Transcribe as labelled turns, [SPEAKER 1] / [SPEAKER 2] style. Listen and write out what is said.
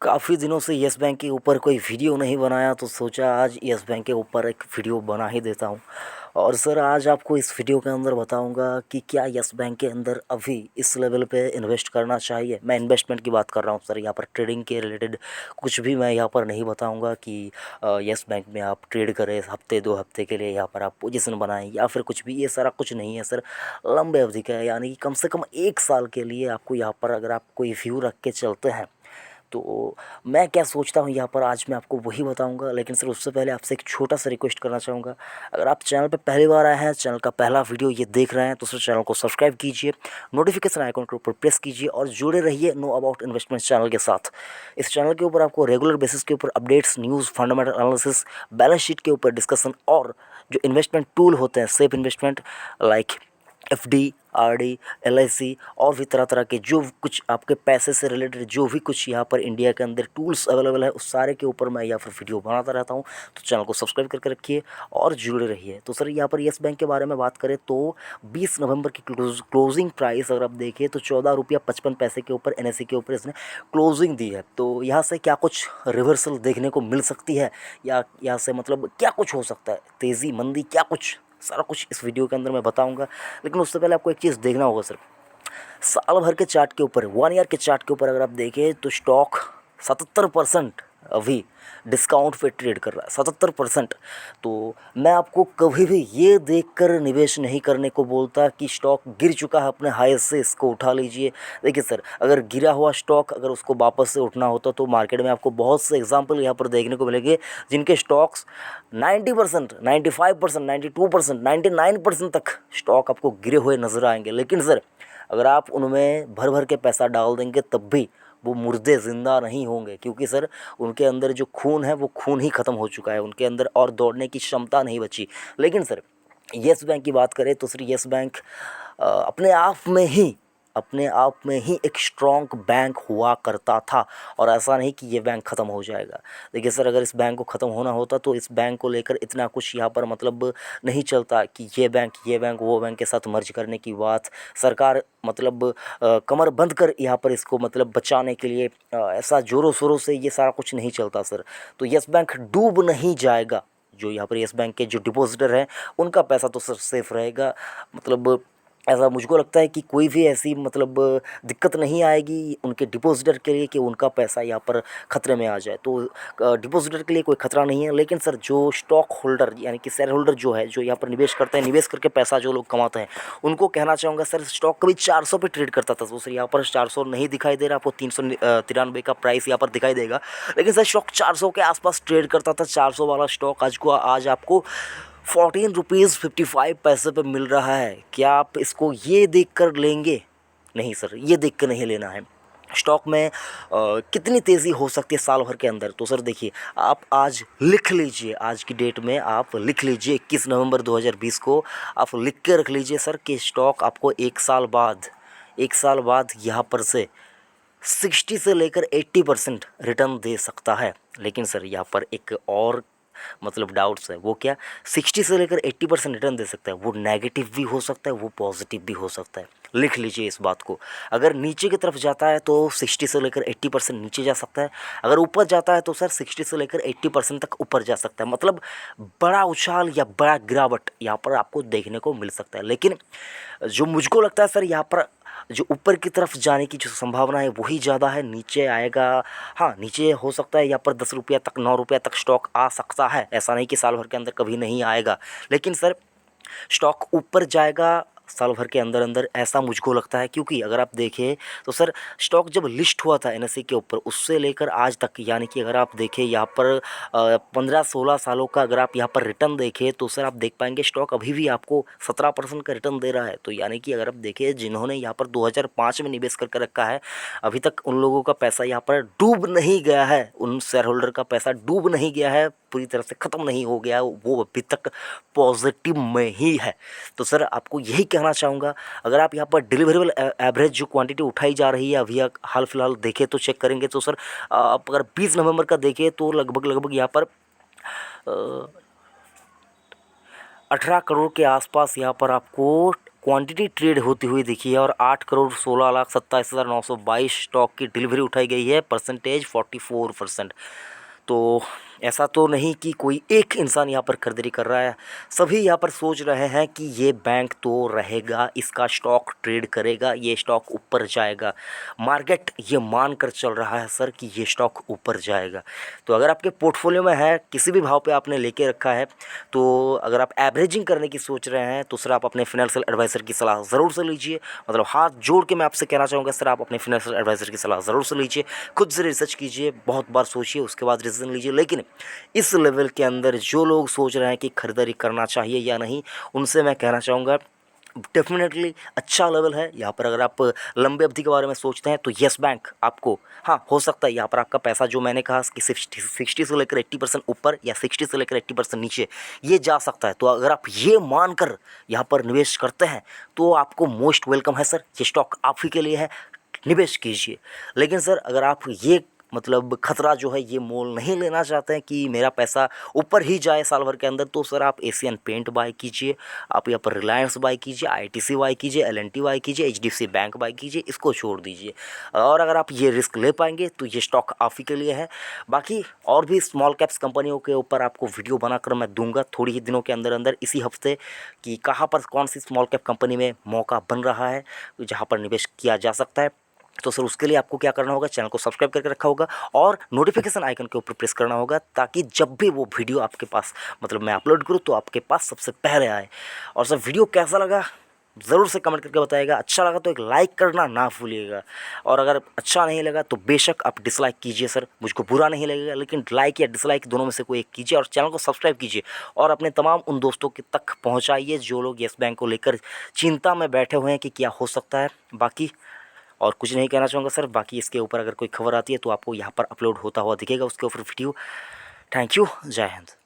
[SPEAKER 1] काफ़ी दिनों से येस बैंक के ऊपर कोई वीडियो नहीं बनाया तो सोचा आज येस बैंक के ऊपर एक वीडियो बना ही देता हूँ। और सर आज आपको इस वीडियो के अंदर बताऊंगा कि क्या येस बैंक के अंदर अभी इस लेवल पे इन्वेस्ट करना चाहिए। मैं इन्वेस्टमेंट की बात कर रहा हूँ सर, यहाँ पर ट्रेडिंग के रिलेटेड कुछ भी मैं यहाँ पर नहीं बताऊँगा कि येस बैंक में आप ट्रेड करें हफ्ते 2 हफ्ते के लिए, यहाँ पर आप पोजीशन बनाएं या फिर कुछ भी, ये सारा कुछ नहीं है सर। लंबे अवधि का है, यानी कि कम से कम 1 साल के लिए आपको यहाँ पर अगर आप कोई व्यू रख के चलते हैं तो मैं क्या सोचता हूँ यहाँ पर आज मैं आपको वही बताऊँगा। लेकिन सर उससे पहले आपसे एक छोटा सा रिक्वेस्ट करना चाहूँगा, अगर आप चैनल पे पहली बार आए हैं, चैनल का पहला वीडियो ये देख रहे हैं तो सर चैनल को सब्सक्राइब कीजिए, नोटिफिकेशन आइकन के ऊपर प्रेस कीजिए और जुड़े रहिए नो अबाउट इन्वेस्टमेंट चैनल के साथ। इस चैनल के ऊपर आपको रेगुलर बेसिस के ऊपर updates, news, fundamental analysis, balance sheet के ऊपर डिस्कशन और जो इन्वेस्टमेंट टूल होते हैं safe investment like FD, RD, LIC और भी तरह तरह के जो कुछ आपके पैसे से रिलेटेड जो भी कुछ यहाँ पर इंडिया के अंदर टूल्स अवेलेबल है उस सारे के ऊपर मैं यहाँ पर वीडियो बनाता रहता हूँ। तो चैनल को सब्सक्राइब करके रखिए और जुड़े रहिए। तो सर यहाँ पर येस बैंक के बारे में बात करें तो 20 नवंबर की क्लोजिंग प्राइस अगर आप देखें तो 14 रुपया 55 पैसे के ऊपर एनएसई के ऊपर इसने क्लोजिंग दी है। तो यहाँ से क्या कुछ रिवर्सल देखने को मिल सकती है या यहाँ से मतलब क्या कुछ हो सकता है, तेज़ी मंदी, क्या कुछ, सारा कुछ इस वीडियो के अंदर मैं बताऊंगा। लेकिन उससे पहले आपको एक चीज़ देखना होगा सर, साल भर के चार्ट के ऊपर, 1 ईयर के चार्ट के ऊपर अगर आप देखें तो स्टॉक 77% अभी डिस्काउंट पे ट्रेड कर रहा है, 77%। तो मैं आपको कभी भी ये देखकर निवेश नहीं करने को बोलता कि स्टॉक गिर चुका है अपने हाई से इसको उठा लीजिए। देखिए सर, अगर गिरा हुआ स्टॉक अगर उसको वापस से उठना होता तो मार्केट में आपको बहुत से एग्जांपल यहाँ पर देखने को मिलेंगे जिनके स्टॉक्स 90%, 95%, 92%, 99% तक स्टॉक आपको गिरे हुए नजर आएंगे। लेकिन सर अगर आप उनमें भर भर के पैसा डाल देंगे तब भी वो मुर्दे ज़िंदा नहीं होंगे, क्योंकि सर उनके अंदर जो खून है वो खून ही ख़त्म हो चुका है, उनके अंदर और दौड़ने की क्षमता नहीं बची। लेकिन सर येस बैंक की बात करें तो सर येस बैंक अपने आप में ही एक स्ट्रॉन्ग बैंक हुआ करता था और ऐसा नहीं कि ये बैंक ख़त्म हो जाएगा। देखिए सर, अगर इस बैंक को ख़त्म होना होता तो इस बैंक को लेकर इतना कुछ यहाँ पर मतलब नहीं चलता कि ये बैंक वो बैंक के साथ मर्ज करने की बात सरकार मतलब कमर बंद कर यहाँ पर इसको मतलब बचाने के लिए ऐसा ज़ोरों शोरों से ये सारा कुछ नहीं चलता सर। तो येस बैंक डूब नहीं जाएगा, जो यहाँ पर येस बैंक के जो डिपॉजिटर हैं उनका पैसा तो सर सेफ रहेगा। मतलब ऐसा मुझको लगता है कि कोई भी ऐसी मतलब दिक्कत नहीं आएगी उनके डिपॉजिटर के लिए कि उनका पैसा यहाँ पर ख़तरे में आ जाए। तो डिपॉजिटर के लिए कोई ख़तरा नहीं है। लेकिन सर जो स्टॉक होल्डर यानी कि शेयर होल्डर जो है, जो यहाँ पर निवेश करते हैं, निवेश करके पैसा जो लोग कमाते हैं, उनको कहना चाहूँगा सर, स्टॉक कभी 400 पे ट्रेड करता था तो सर यहाँ पर 400 नहीं दिखाई दे रहा, आपको 393 का प्राइस यहाँ पर दिखाई देगा। लेकिन सर स्टॉक 400 के आसपास ट्रेड करता था। 400 वाला स्टॉक आज आपको 14 रुपीज़ 55 पैसे पे मिल रहा है। क्या आप इसको ये देख कर लेंगे? नहीं सर, ये देख कर नहीं लेना है। स्टॉक में कितनी तेज़ी हो सकती है साल भर के अंदर, तो सर देखिए आप आज लिख लीजिए, आज की डेट में आप लिख लीजिए 21 नवंबर 2020 को आप लिख के रख लीजिए सर कि स्टॉक आपको 1 साल बाद यहाँ पर से 60 से लेकर 80% रिटर्न दे सकता है। लेकिन सर यहाँ पर एक और मतलब डाउट्स है, वो क्या, 60 से लेकर 80% रिटर्न दे सकता है, वो नेगेटिव भी हो सकता है, वो पॉजिटिव भी हो सकता है। लिख लीजिए इस बात को। अगर नीचे की तरफ जाता है तो 60 से लेकर 80% नीचे जा सकता है, अगर ऊपर जाता है तो सर 60 से लेकर 80% तक ऊपर जा सकता है। मतलब बड़ा उछाल या बड़ा गिरावट यहाँ पर आपको देखने को मिल सकता है। लेकिन जो मुझको लगता है सर, यहाँ पर जो ऊपर की तरफ जाने की जो संभावना है वही ज़्यादा है, नीचे आएगा, हाँ नीचे हो सकता है यहाँ पर 10 रुपया तक 9 रुपया तक स्टॉक आ सकता है। ऐसा नहीं कि साल भर के अंदर कभी नहीं आएगा, लेकिन सर स्टॉक ऊपर जाएगा साल भर के अंदर अंदर, ऐसा मुझको लगता है। क्योंकि अगर आप देखें तो सर स्टॉक जब लिस्ट हुआ था एनएसई के ऊपर उससे लेकर आज तक, यानी कि अगर आप देखें यहाँ पर 15-16 सालों का अगर आप यहाँ पर रिटर्न देखें तो सर आप देख पाएंगे स्टॉक अभी भी आपको 17% का रिटर्न दे रहा है। तो यानी कि अगर आप देखें जिन्होंने यहाँ पर 2005 में निवेश करके रखा है, अभी तक उन लोगों का पैसा यहाँ पर डूब नहीं गया है, उन शेयर होल्डर का पैसा डूब नहीं गया है, पूरी तरह से ख़त्म नहीं हो गया, वो अभी तक पॉजिटिव में ही है। तो सर आपको यही कहना चाहूँगा, अगर आप यहाँ पर डिलीवरेबल एवरेज जो क्वांटिटी उठाई जा रही है अभी हाल फिलहाल देखें तो चेक करेंगे तो सर आप अगर 20 नवंबर का देखें तो लगभग यहाँ पर 18 करोड़ के आसपास यहाँ पर आपको क्वांटिटी ट्रेड होती हुई दिखी है और 8,16,27,922 स्टॉक की डिलीवरी उठाई गई है, परसेंटेज 44%। तो ऐसा तो नहीं कि कोई एक इंसान यहाँ पर खरीदारी कर रहा है, सभी यहाँ पर सोच रहे हैं कि ये बैंक तो रहेगा, इसका स्टॉक ट्रेड करेगा, ये स्टॉक ऊपर जाएगा। मार्केट ये मान कर चल रहा है सर कि ये स्टॉक ऊपर जाएगा। तो अगर आपके पोर्टफोलियो में है, किसी भी भाव पे आपने लेके रखा है, तो अगर आप एवरेजिंग करने की सोच रहे हैं तो सर आप अपने फाइनेंशियल एडवाइज़र की सलाह ज़रूर से लीजिए। मतलब हाथ जोड़ के मैं आपसे कहना चाहूँगा सर, आप अपने फाइनेंशियल एडवाइज़र की सलाह ज़रूर से लीजिए, खुद से रिसर्च कीजिए, बहुत बार सोचिए, उसके बाद डिसीजन लीजिए। लेकिन इस लेवल के अंदर जो लोग सोच रहे हैं कि खरीदारी करना चाहिए या नहीं, उनसे मैं कहना चाहूँगा डेफिनेटली अच्छा लेवल है यहाँ पर। अगर आप लंबे अवधि के बारे में सोचते हैं तो यस बैंक आपको, हाँ हो सकता है यहाँ पर आपका पैसा जो मैंने कहा कि 60 से लेकर 80% ऊपर या 60 से लेकर 80% नीचे ये जा सकता है। तो अगर आप ये मानकर यहाँ पर निवेश करते हैं तो आपको मोस्ट वेलकम है सर, ये स्टॉक आप ही के लिए है, निवेश कीजिए। लेकिन सर अगर आप ये मतलब खतरा जो है ये मोल नहीं लेना चाहते हैं कि मेरा पैसा ऊपर ही जाए साल भर के अंदर, तो सर आप एशियन पेंट बाय कीजिए, आप यहाँ पर रिलायंस बाय कीजिए, आईटीसी बाय कीजिए, एलएनटी बाय कीजिए, एचडीएफसी बैंक बाय कीजिए, इसको छोड़ दीजिए। और अगर आप ये रिस्क ले पाएंगे तो ये स्टॉक आप ही के लिए है। बाकी और भी स्मॉल कैप्स कंपनियों के ऊपर आपको वीडियो बनाकर मैं दूंगा थोड़ी ही दिनों के अंदर अंदर, इसी हफ्ते, कि कहाँ पर कौन सी स्मॉल कैप कंपनी में मौका बन रहा है जहाँ पर निवेश किया जा सकता है। तो सर उसके लिए आपको क्या करना होगा, चैनल को सब्सक्राइब करके रखा होगा और नोटिफिकेशन आइकन के ऊपर प्रेस करना होगा, ताकि जब भी वो वीडियो आपके पास मतलब मैं अपलोड करूँ तो आपके पास सबसे पहले आए। और सर वीडियो कैसा लगा ज़रूर से कमेंट करके बताइएगा। अच्छा लगा तो एक लाइक करना ना भूलिएगा, और अगर अच्छा नहीं लगा तो बेशक आप डिसलाइक कीजिए सर, मुझको बुरा नहीं लगेगा, लेकिन लाइक या डिसलाइक दोनों में से कोई एक कीजिए और चैनल को सब्सक्राइब कीजिए और अपने तमाम उन दोस्तों के तक पहुँचाइए जो लोग येस बैंक को लेकर चिंता में बैठे हुए हैं कि क्या हो सकता है। बाकी और कुछ नहीं कहना चाहूँगा सर। बाकी इसके ऊपर अगर कोई खबर आती है तो आपको यहाँ पर अपलोड होता हुआ दिखेगा उसके ऊपर वीडियो। थैंक यू, जय हिंद।